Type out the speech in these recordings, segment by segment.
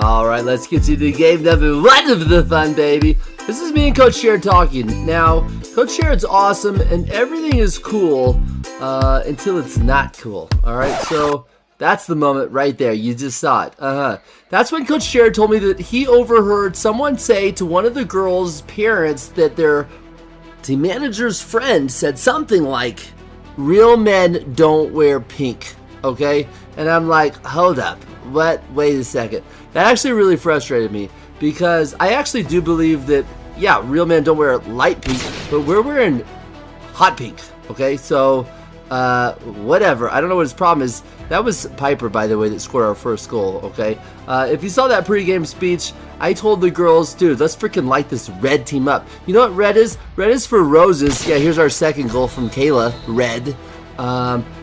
Alright, let's get you to game number 1 of the fun, baby. This is me and Coach Sherrod talking. Now, Coach Sherrod's awesome, and everything is cool until it's not cool. Alright, so that's the moment right there. You just saw it. That's when Coach Sherrod told me that he overheard someone say to one of the girls' parents that their team manager's friend said something like, "Real men don't wear pink." Okay? And I'm like, hold up. What? Wait a second. That actually really frustrated me because I actually do believe that, yeah, real men don't wear light pink, but we're wearing hot pink. Okay? So, whatever. I don't know what his problem is. That was Piper, by the way, that scored our first goal, okay? If you saw that pregame speech, I told the girls, dude, let's freaking light this red team up. You know what red is? Red is for roses. Yeah, here's our second goal from Kayla. Red.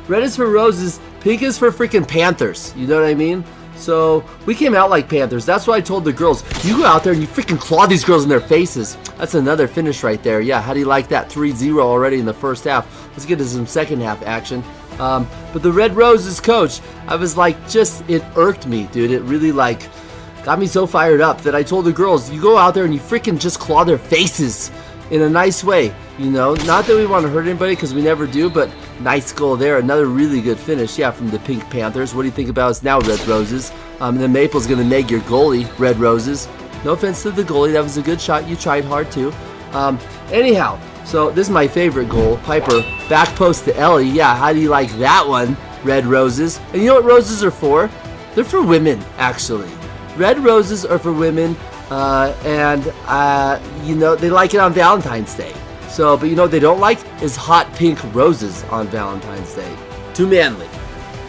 Red is for roses. Pink is for freaking Panthers. You know what I mean? So, we came out like Panthers. That's why I told the girls, you go out there and you freaking claw these girls in their faces. That's another finish right there. Yeah, how do you like that? 3-0 already in the first half. Let's get to some second half action. But the Red Roses coach, I was like, it irked me, dude. It really, like, got me so fired up that I told the girls, you go out there and you freaking just claw their faces in a nice way, you know? Not that we want to hurt anybody, because we never do, but nice goal there. Another really good finish, yeah, from the Pink Panthers. What do you think about us now, Red Roses? And then Maple's going to neg your goalie, Red Roses. No offense to the goalie. That was a good shot. You tried hard, too. Anyhow, so this is my favorite goal. Piper, back post to Ellie. Yeah, how do you like that one, Red Roses? And you know what roses are for? They're for women, actually. Red roses are for women, you know, they like it on Valentine's Day. So, but you know what they don't like? Is hot pink roses on Valentine's Day. Too manly.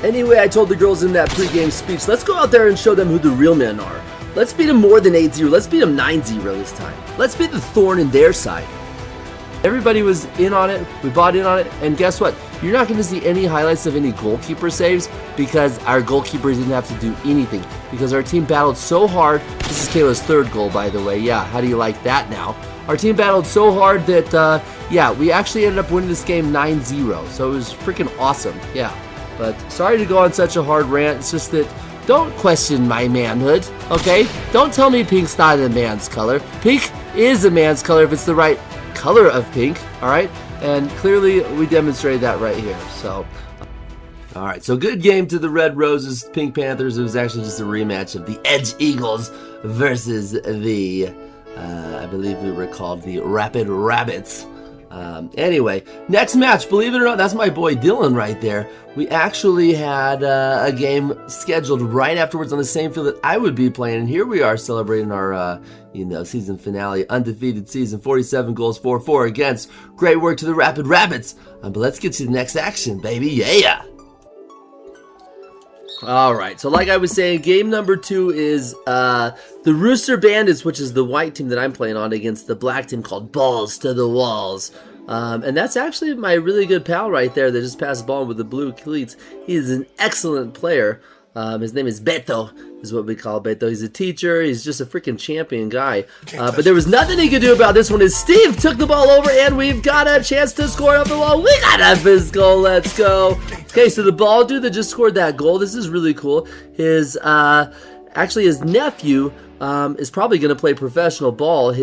Anyway, I told the girls in that pregame speech, let's go out there and show them who the real men are. Let's beat them more than 8-0. Let's beat them 9-0 this time. Let's beat the thorn in their side. Everybody was in on it, we bought in on it, and guess what? You're not going to see any highlights of any goalkeeper saves because our goalkeeper didn't have to do anything because our team battled so hard. This is Kayla's third goal, by the way. Yeah, how do you like that now? Our team battled so hard that, yeah, we actually ended up winning this game 9-0, so it was freaking awesome, yeah. But sorry to go on such a hard rant, it's just that don't question my manhood, okay? Don't tell me pink's not a man's color. Pink is a man's color if it's the right color of pink, all right? And clearly we demonstrated that right here. So, all right, so good game to the Red Roses, Pink Panthers. It was actually just a rematch of the Edge Eagles versus the, I believe we were called the Rapid Rabbits. Anyway, next match, believe it or not, that's my boy Dylan right there. We actually had a game scheduled right afterwards on the same field that I would be playing, and here we are celebrating our, season finale, undefeated season, 47 goals, 4-4 against. Great work to the Rapid Rabbits. But let's get to the next action, baby. Yeah! Alright, so like I was saying, game number 2 is the Rooster Bandits, which is the white team that I'm playing on, against the black team called Balls to the Walls. And that's actually my really good pal right there that just passed the ball with the blue cleats. He's an excellent player. His name is Beto, is what we call Beto. He's a teacher. He's just a freaking champion guy. But there was nothing he could do about this one as Steve took the ball over, and we've got a chance to score off the wall. We got a fist goal. Let's go. Okay, so the ball dude that just scored that goal, this is really cool. Actually, his nephew is probably going to play professional ball.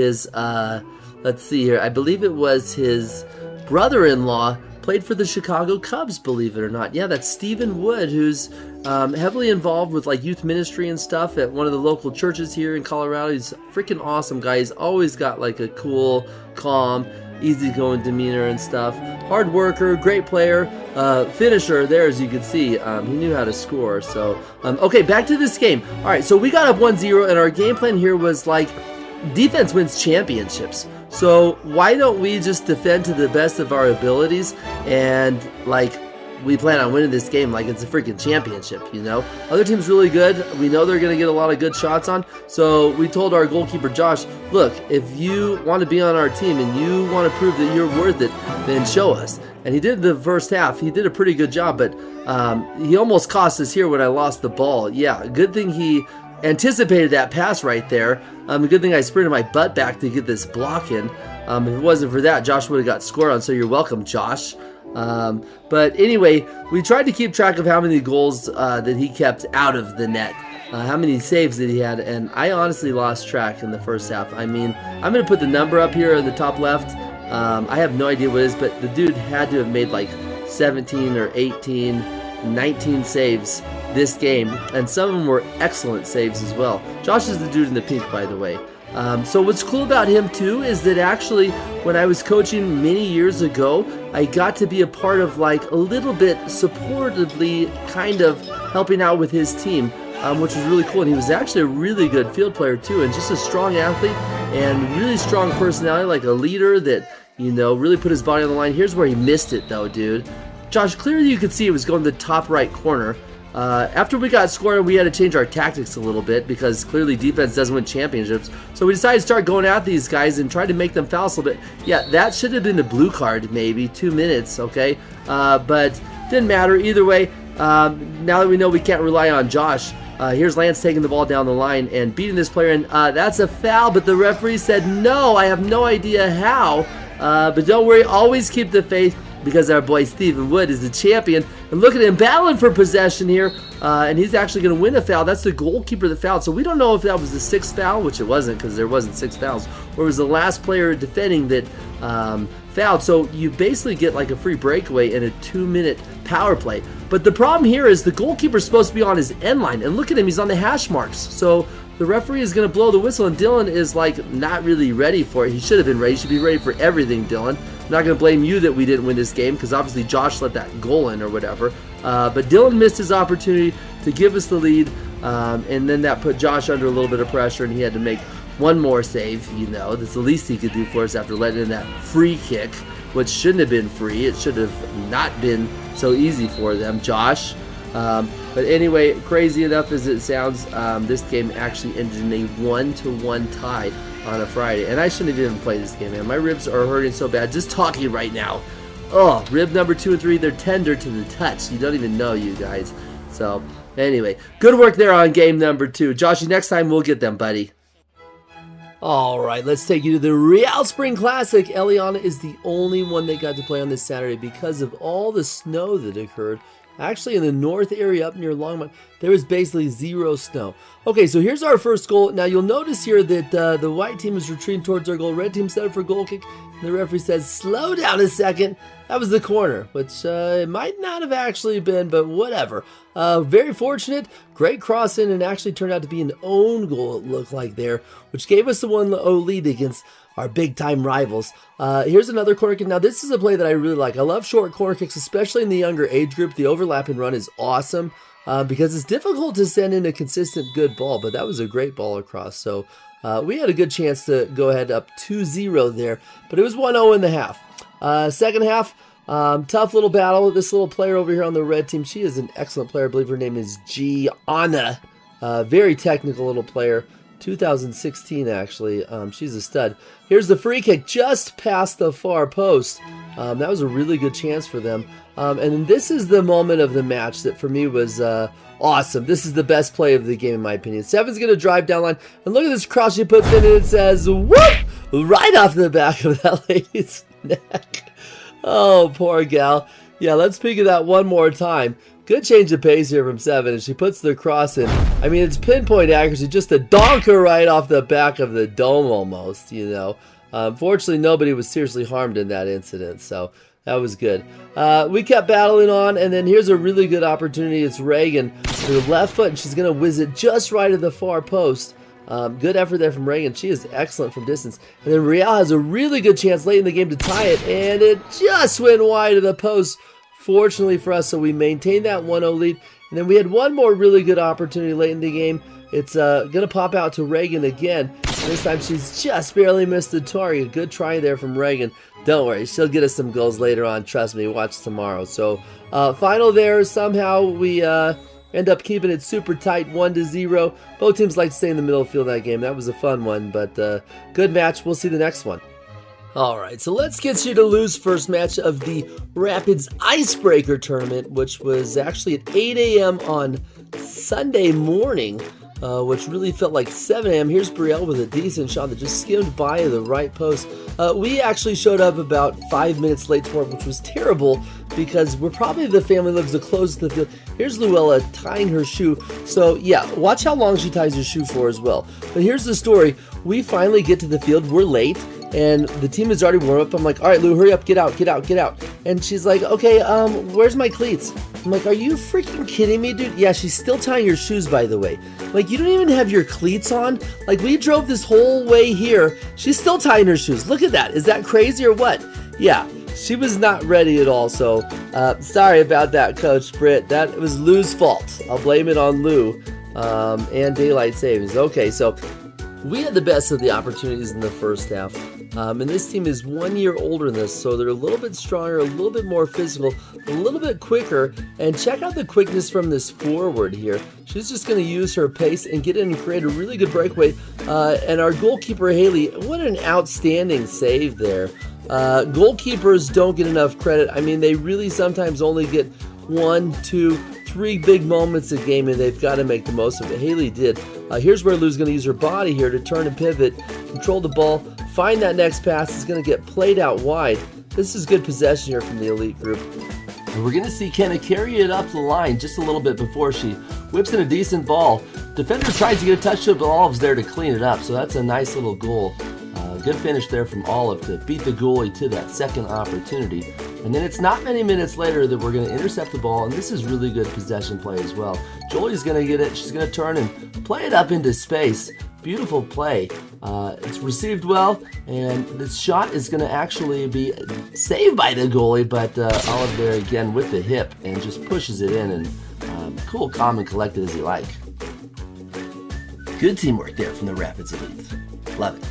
Let's see here. I believe it was his brother-in-law played for the Chicago Cubs, believe it or not. Yeah, that's Stephen Wood, who's heavily involved with like youth ministry and stuff at one of the local churches here in Colorado. He's a freaking awesome guy. He's always got like a cool, calm, easygoing demeanor and stuff. Hard worker, great player, finisher there, as you can see. He knew how to score. So, okay, back to this game. All right, so we got up 1-0, and our game plan here was like defense wins championships. So why don't we just defend to the best of our abilities and like we plan on winning this game like it's a freaking championship, you know? Other team's really good. We know they're going to get a lot of good shots on. So we told our goalkeeper, Josh, look, if you want to be on our team and you want to prove that you're worth it, then show us. And he did the first half. He did a pretty good job, but he almost cost us here when I lost the ball. Yeah, good thing he anticipated that pass right there. Good thing I sprinted my butt back to get this block in. If it wasn't for that, Josh would have got scored on, so you're welcome, Josh. But anyway, we tried to keep track of how many goals that he kept out of the net. How many saves that he had, and I honestly lost track in the first half. I mean, I'm going to put the number up here in the top left. I have no idea what it is, but the dude had to have made like 17 or 18, 19 saves this game, and some of them were excellent saves as well. Josh is the dude in the pink, by the way. So what's cool about him too is that actually when I was coaching many years ago, I got to be a part of like a little bit supportively kind of helping out with his team, which was really cool. And he was actually a really good field player too, and just a strong athlete and really strong personality, like a leader that, you know, really put his body on the line. Here's where he missed it though, dude. Josh, clearly you could see it was going to the top right corner. After we got scored, we had to change our tactics a little bit because clearly defense doesn't win championships. So we decided to start going at these guys and try to make them foul a little bit. Yeah, that should have been a blue card, maybe 2 minutes, okay? But didn't matter either way. Now that we know we can't rely on Josh, here's Lance taking the ball down the line and beating this player, and that's a foul. But the referee said no. I have no idea how. But don't worry, always keep the faith, because our boy Stephen Wood is the champion. And look at him battling for possession here, and he's actually going to win a foul. That's the goalkeeper that fouled. So we don't know if that was the sixth foul, which it wasn't because there wasn't 6 fouls, or it was the last player defending that fouled. So you basically get like a free breakaway in a 2-minute power play. But the problem here is the goalkeeper's supposed to be on his end line, and look at him, he's on the hash marks. So the referee is going to blow the whistle, and Dylan is like not really ready for it. He should have been ready. He should be ready for everything, Dylan. I'm not going to blame you that we didn't win this game because obviously Josh let that goal in or whatever. But Dylan missed his opportunity to give us the lead, and then that put Josh under a little bit of pressure, and he had to make one more save. You know, that's the least he could do for us after letting in that free kick, which shouldn't have been free. It should have not been so easy for them, Josh. But anyway, crazy enough as it sounds, this game actually ended in a 1-1 tie on a Friday. And I shouldn't have even played this game, man. My ribs are hurting so bad just talking right now. Oh, rib number 2 and 3, they're tender to the touch. You don't even know, you guys. So, anyway, good work there on game number 2. Joshy, next time we'll get them, buddy. All right, let's take you to the Real Spring Classic. Eliana is the only one that got to play on this Saturday because of all the snow that occurred. Actually, in the north area up near Longmont, there was basically 0 snow. Okay, so here's our first goal. Now, you'll notice here that the white team is retreating towards our goal. Red team set up for goal kick. And the referee says, slow down a second. That was the corner, which it might not have actually been, but whatever. Very fortunate. Great cross in, and actually turned out to be an own goal, it looked like there, which gave us the 1-0 lead against our big-time rivals. Here's another corner kick. Now, this is a play that I really like. I love short corner kicks, especially in the younger age group. The overlap and run is awesome because it's difficult to send in a consistent good ball, but that was a great ball across. So we had a good chance to go ahead up 2-0 there, but it was 1-0 in the half. Second half, tough little battle. This little player over here on the red team, she is an excellent player. I believe her name is Gianna. Very technical little player. 2016 actually. She's a stud. Here's the free kick just past the far post. That was a really good chance for them. And this is the moment of the match that for me was awesome. This is the best play of the game in my opinion. Seven's going to drive down line, and look at this cross she puts in, and it says whoop right off the back of that lady's neck. Oh, poor gal. Yeah, let's peek at that one more time. Good change of pace here from Seven, and she puts the cross in. I mean, it's pinpoint accuracy, just a donker right off the back of the dome almost, you know. Fortunately, nobody was seriously harmed in that incident, so that was good. We kept battling on, and then here's a really good opportunity. It's Reagan with her left foot, and she's going to whiz it just right at the far post. Good effort there from Reagan. She is excellent from distance. And then Real has a really good chance late in the game to tie it, and it just went wide of the post. Fortunately for us, so we maintained that 1-0 lead. And then we had one more really good opportunity late in the game. It's going to pop out to Reagan again. This time she's just barely missed the target. Good try there from Reagan. Don't worry, she'll get us some goals later on. Trust me, watch tomorrow. So final there, somehow we end up keeping it super tight, 1-0. Both teams like to stay in the middle of the field that game. That was a fun one, but good match. We'll see the next one. Alright, so let's get you to Lou's first match of the Rapids Icebreaker Tournament, which was actually at 8 a.m. on Sunday morning. which really felt like 7 a.m. Here's Brielle with a decent shot that just skimmed by the right post. We actually showed up about 5 minutes late to work, which was terrible because we're probably the family lives the closest to the field. Here's Luella tying her shoe. So yeah, watch how long she ties her shoe for as well. But here's the story. We finally get to the field. We're late. And the team is already warm up. I'm like, all right, Lou, hurry up, get out, get out, get out. And she's like, okay, where's my cleats? I'm like, are you freaking kidding me, dude? Yeah, she's still tying your shoes, by the way. Like, you don't even have your cleats on? Like, we drove this whole way here. She's still tying her shoes. Look at that. Is that crazy or what? Yeah, she was not ready at all. So, sorry about that, Coach Britt. That was Lou's fault. I'll blame it on Lou and daylight savings. Okay, so we had the best of the opportunities in the first half. And this team is 1 year older than this, so they're a little bit stronger, a little bit more physical, a little bit quicker. And check out the quickness from this forward here. She's just going to use her pace and get in and create a really good breakaway. And our goalkeeper, Haley, what an outstanding save there. Goalkeepers don't get enough credit. I mean, they really sometimes only get 1, 2, 3 big moments a game, and they've got to make the most of it. Haley did. Here's where Lou's going to use her body here to turn and pivot, control the ball, find that next pass. It's going to get played out wide. This is good possession here from the elite group. And we're going to see Kenna carry it up the line just a little bit before she whips in a decent ball. Defender tries to get a touch to it, but Olive's there to clean it up, so that's a nice little goal. Good finish there from Olive to beat the goalie to that second opportunity. And then it's not many minutes later that we're going to intercept the ball, and this is really good possession play as well. Jolie's going to get it. She's going to turn and play it up into space. Beautiful play. It's received well, and this shot is going to actually be saved by the goalie, but Olive there again with the hip and just pushes it in, and cool, calm, and collected as you like. Good teamwork there from the Rapids Elite. Love it.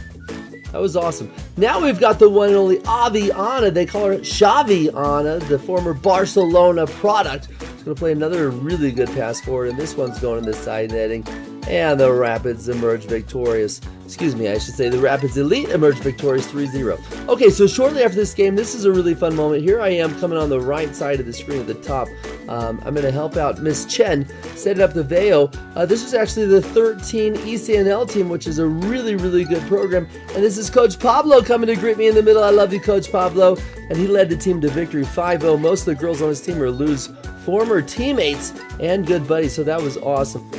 That was awesome. Now we've got the one and only Aviana. They call her Xaviana, the former Barcelona product. She's going to play another really good pass forward, and this one's going in the side netting. And the Rapids emerge victorious. Excuse me, I should say the Rapids Elite emerge victorious 3-0. Okay, so shortly after this game, this is a really fun moment. Here I am coming on the right side of the screen at the top. I'm going to help out Miss Chen set up the VEO. This is actually the 13 ECNL team, which is a really, really good program. And this is Coach Pablo coming to greet me in the middle. I love you, Coach Pablo. And he led the team to victory 5-0. Most of the girls on his team are Lou's former teammates and good buddies, so that was awesome.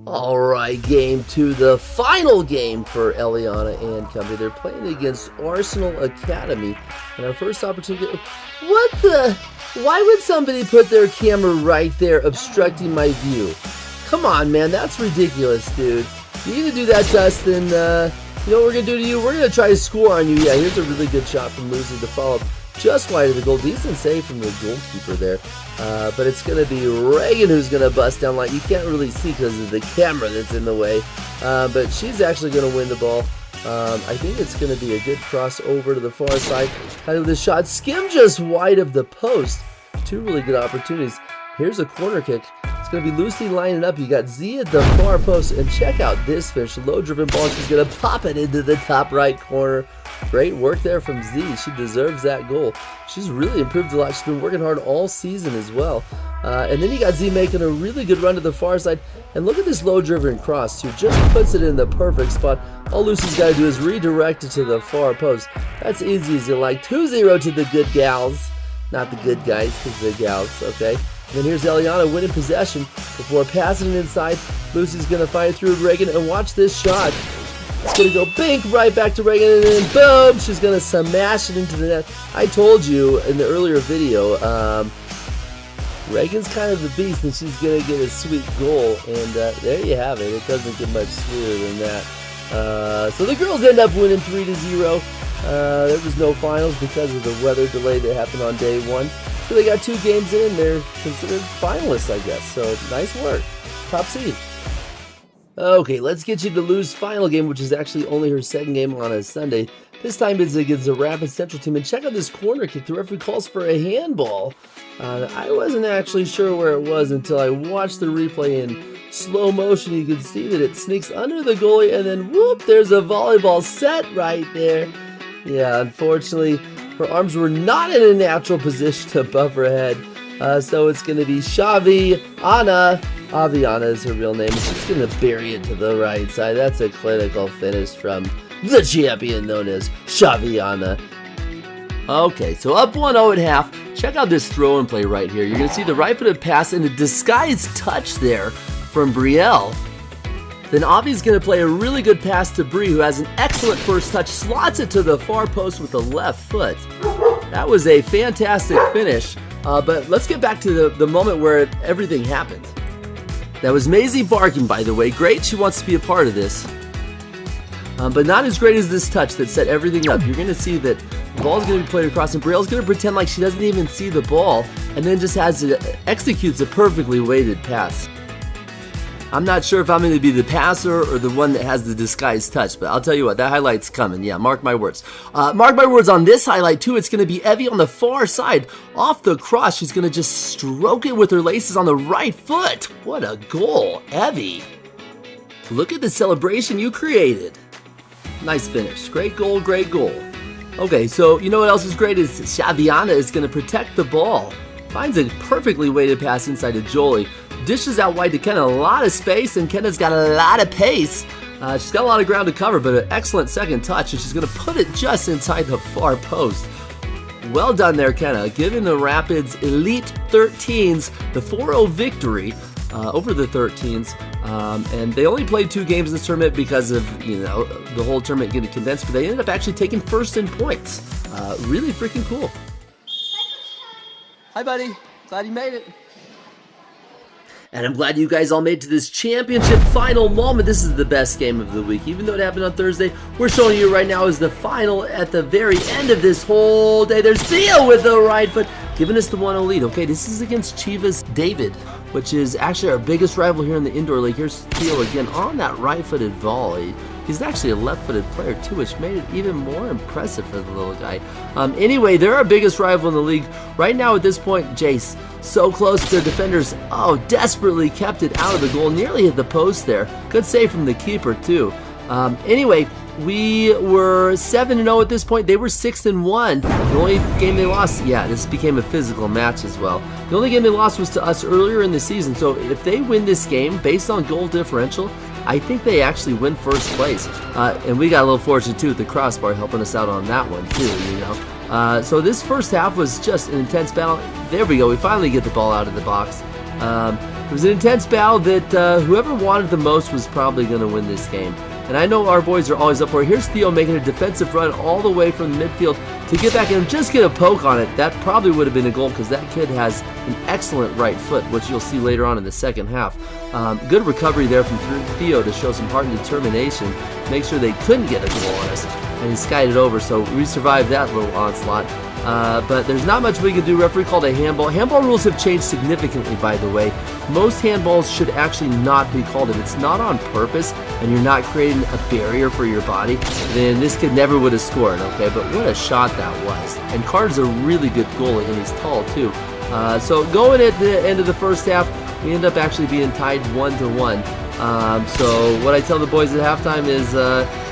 All right, game 2, the final game for Eliana and company. They're playing against Arsenal Academy. And our first opportunity... What the... Why would somebody put their camera right there obstructing my view? Come on, man, that's ridiculous, dude. You need to do that, Justin. You know what we're going to do to you? We're going to try to score on you. Yeah, here's a really good shot from Rosey to follow up just wide of the goal. Decent save from the goalkeeper there. But it's going to be Reagan who's going to bust down line. You can't really see because of the camera that's in the way. But she's actually going to win the ball. I think it's going to be a good cross over to the far side. Kind of the shot skim just wide of the post. 2 really good opportunities. Here's a corner kick. It's going to be Lucy lining up. You got Z at the far post. And check out this finish. Low driven ball. She's going to pop it into the top right corner. Great work there from Z. She deserves that goal. She's really improved a lot. She's been working hard all season as well. And then you got Z making a really good run to the far side. And look at this low-driven cross, who just puts it in the perfect spot. All Lucy's got to do is redirect it to the far post. That's easy as you like. 2-0 to the good gals. Not the good guys, because the gals, okay? And then here's Eliana winning possession before passing it inside. Lucy's going to find it through Reagan, and watch this shot. It's going to go bink right back to Reagan, and then boom, she's going to smash it into the net. I told you in the earlier video, Reagan's kind of the beast, and she's going to get a sweet goal, and there you have it. It doesn't get much sweeter than that. So the girls end up winning 3-0. There was no finals because of the weather delay that happened on day 1. So they got 2 games in. They're considered finalists, I guess. So nice work. Top seed. Okay, let's get you to Lou's final game, which is actually only her second game on a Sunday. This time it's against the Rapids Central team. And check out this corner kick. The referee calls for a handball. I wasn't actually sure where it was until I watched the replay in slow motion. You can see that it sneaks under the goalie, and then whoop, there's a volleyball set right there. Yeah, unfortunately, her arms were not in a natural position above her head. So it's going to be Xaviana Aviana is her real name. She's going to bury it to the right side. That's a clinical finish from the champion known as Shaviana. Okay, so up 1-0 at half. Check out this throw and play right here. You're going to see the right-footed pass and a disguised touch there from Brielle. Then Avi's going to play a really good pass to Brie, who has an excellent first touch, slots it to the far post with the left foot. That was a fantastic finish, but let's get back to the moment where everything happened. That was Maisie barking, by the way. Great, she wants to be a part of this. But not as great as this touch that set everything up. You're going to see that the ball is going to be played across, and Brielle's going to pretend like she doesn't even see the ball, and then just executes a perfectly weighted pass. I'm not sure if I'm going to be the passer or the one that has the disguised touch, but I'll tell you what, that highlight's coming. Yeah, mark my words. Mark my words on this highlight, too. It's going to be Evie on the far side. Off the cross, she's going to just stroke it with her laces on the right foot. What a goal, Evie. Look at the celebration you created. Nice finish. Great goal, great goal. Okay, so you know what else is great is Shaviana is going to protect the ball. Finds a perfectly weighted pass inside to Jolie. Dishes out wide to Kenna, a lot of space, and Kenna's got a lot of pace. She's got a lot of ground to cover, but an excellent second touch, and she's going to put it just inside the far post. Well done there, Kenna, giving the Rapids Elite 13s the 4-0 victory over the 13s. And they only played 2 games in this tournament because of, the whole tournament getting condensed, but they ended up actually taking first in points. Really freaking cool. Hi, buddy. Glad you made it. And I'm glad you guys all made it to this championship final moment. This is the best game of the week. Even though it happened on Thursday, we're showing you right now is the final at the very end of this whole day. There's Theo with the right foot, giving us the 1-0 lead. Okay, this is against Chivas David, which is actually our biggest rival here in the indoor league. Here's Theo again on that right-footed volley. He's actually a left-footed player too, which made it even more impressive for the little guy. Anyway, they're our biggest rival in the league. Right now at this point, Jace, so close to their defenders. Oh, desperately kept it out of the goal. Nearly hit the post there. Good save from the keeper too. Anyway, we were 7-0 at this point. They were 6-1. The only game they lost, yeah, this became a physical match as well. The only game they lost was to us earlier in the season. So if they win this game based on goal differential, I think they actually win first place. And we got a little fortunate too with the crossbar helping us out on that one too, So this first half was just an intense battle. There we go. We finally get the ball out of the box. It was an intense battle that whoever wanted the most was probably going to win this game. And I know our boys are always up for it. Here's Theo making a defensive run all the way from the midfield to get back and just get a poke on it. That probably would have been a goal because that kid has an excellent right foot, which you'll see later on in the second half. Good recovery there from Theo to show some heart and determination, make sure they couldn't get a goal on us. And he skied it over, so we survived that little onslaught. But there's not much we can do. Referee called a handball. Handball rules have changed significantly, by the way. Most handballs should actually not be called. If it's not on purpose and you're not creating a barrier for your body, then this kid never would have scored, okay? But what a shot that was. And Carter's a really good goalie, and he's tall, too. So going at the end of the first half, we end up actually being tied 1-1. So what I tell the boys at halftime is,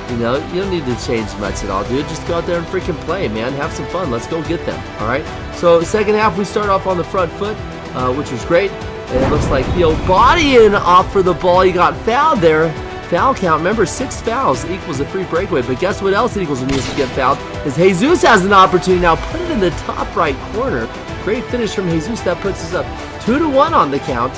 you don't need to change much at all, dude. Just go out there and freaking play, man. Have some fun. Let's go get them, all right? So second half, we start off on the front foot, which was great. And it looks like Theo bodying off for the ball. He got fouled there. Foul count. Remember, 6 fouls equals a free breakaway. But guess what else it equals when you get fouled? Is Jesus has an opportunity now. Put it in the top right corner. Great finish from Jesus. That puts us up 2-1 on the count.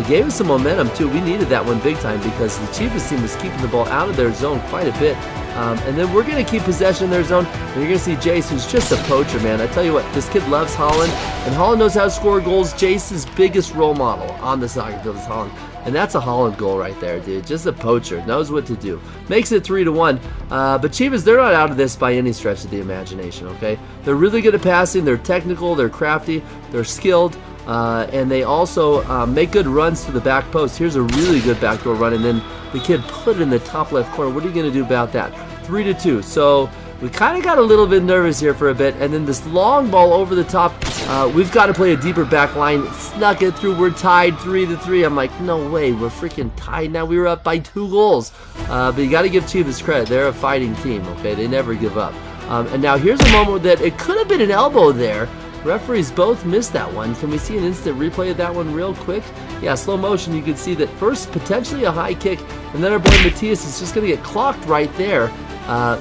Gave us some momentum too. We needed that one big time because the Chivas team was keeping the ball out of their zone quite a bit. And then we're going to keep possession in their zone. And you're going to see Jace, who's just a poacher, man. I tell you what, this kid loves Holland. And Holland knows how to score goals. Jace's biggest role model on the soccer field is Holland. And that's a Holland goal right there, dude. Just a poacher. Knows what to do. Makes it 3-1. But Chivas, they're not out of this by any stretch of the imagination, okay? They're really good at passing. They're technical. They're crafty. They're skilled. And they also make good runs to the back post. Here's a really good backdoor run, and then the kid put it in the top left corner. What are you going to do about that? 3-2. So we kind of got a little bit nervous here for a bit, and then this long ball over the top. We've got to play a deeper back line. Snuck it through. We're tied 3-3. I'm like, no way. We're freaking tied now. We were up by 2 goals. But you got to give Chivas credit. They're a fighting team, okay? They never give up. And now here's a moment that it could have been an elbow there. Referees both missed that one. Can we see an instant replay of that one real quick? Yeah, slow motion, you can see that first potentially a high kick, and then our boy Matthias is just going to get clocked right there.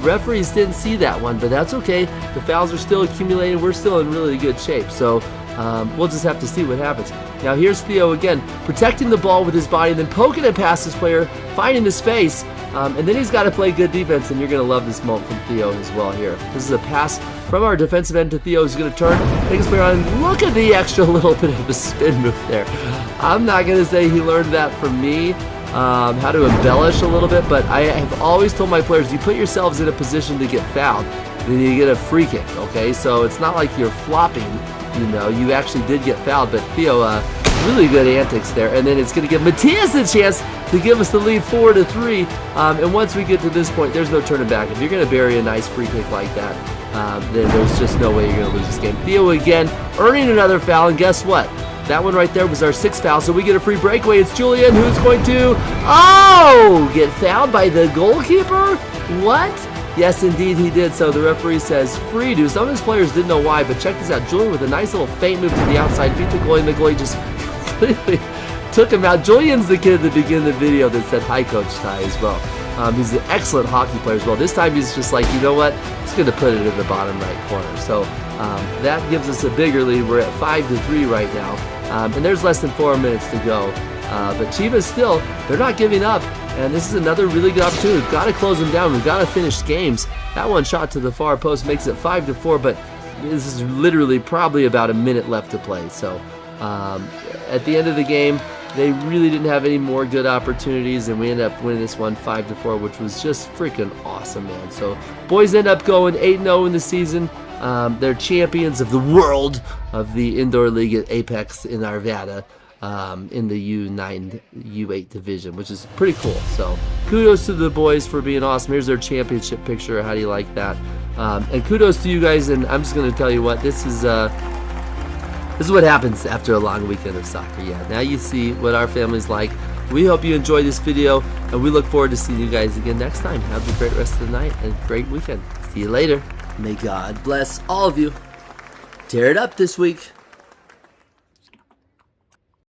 Referees didn't see that one, but that's okay. The fouls are still accumulating. We're still in really good shape, so we'll just have to see what happens. Now here's Theo again, protecting the ball with his body, and then poking it past his player, finding the space, and then he's got to play good defense, and you're going to love this moment from Theo as well here. This is a pass from our defensive end to Theo. He's going to turn, take his player on, and look at the extra little bit of a spin move there. I'm not going to say he learned that from me, how to embellish a little bit, but I have always told my players, you put yourselves in a position to get fouled, then you get a free kick, okay? So it's not like you're flopping, you know, you actually did get fouled, but Theo, really good antics there, and then it's going to give Matthias a chance to give us the lead 4-3, and once we get to this point, there's no turning back. If you're going to bury a nice free kick like that, then there's just no way you're going to lose this game. Theo again, earning another foul, and guess what? That one right there was our 6th foul, so we get a free breakaway. It's Julian who's going to, get fouled by the goalkeeper? What? Yes, indeed, he did. So the referee says free to. Some of his players didn't know why, but check this out. Julian with a nice little feint move to the outside, beat the goalie, and the goalie just completely took him out. Julian's the kid at the beginning of the video that said hi, Coach Ty, as well. He's an excellent hockey player as well. This time he's just like, you know what? He's going to put it in the bottom right corner. So that gives us a bigger lead. We're at 5-3 right now, and there's less than 4 minutes to go. But Chivas still, they're not giving up. And this is another really good opportunity. We've got to close them down. We've got to finish games. That one shot to the far post makes it 5-4, but this is literally probably about a minute left to play. So at the end of the game, they really didn't have any more good opportunities, and we ended up winning this one 5-4, which was just freaking awesome, man. So boys end up going 8-0 in the season. They're champions of the world of the indoor league at Apex in Arvada. In the U9, U8 division, which is pretty cool. So kudos to the boys for being awesome. Here's their championship picture. How do you like that? And kudos to you guys. And I'm just going to tell you what, this is what happens after a long weekend of soccer. Yeah, now you see what our family's like. We hope you enjoyed this video, and we look forward to seeing you guys again next time. Have a great rest of the night and a great weekend. See you later. May God bless all of you. Tear it up this week.